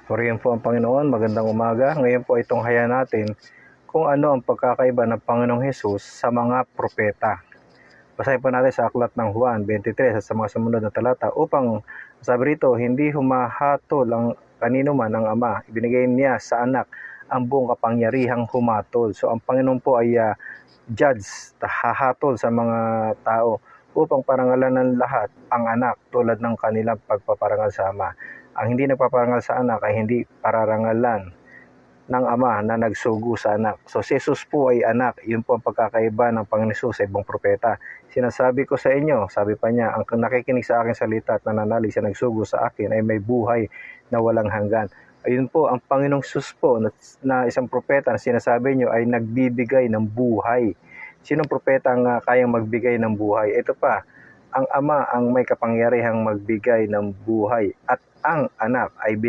Purihin po ang Panginoon, magandang umaga. Ngayon po itong haya natin kung ano ang pagkakaiba ng Panginoong Hesus sa mga propeta. Basahin po natin sa aklat ng Juan 23 at sa mga sumunod na talata upang sabi rito, hindi humahatol ang kanino man ang Ama. Ibinigay niya sa anak ang buong kapangyarihang humatol. So ang Panginoon po ay judge, hahatol sa mga tao upang parangalan ng lahat ang anak tulad ng kanilang pagpaparangal sa Ama. Ang hindi nagpaparangal sa anak ay hindi pararangalan ng Ama na nagsugo sa anak. So si Jesus po ay anak. Yun po ang pagkakaiba ng Panginoon Jesus sa ibang propeta. Sinasabi ko sa inyo, sabi pa niya, ang nakikinig sa aking salita at nananalig sa nagsugo sa akin ay may buhay na walang hanggan. Ayun po, ang Panginoong Jesus po na isang propeta na sinasabi niyo ay nagbibigay ng buhay. Sinong propeta ang kayang magbigay ng buhay? Ito pa, ang Ama ang may kapangyarihang magbigay ng buhay at ang anak ay binigay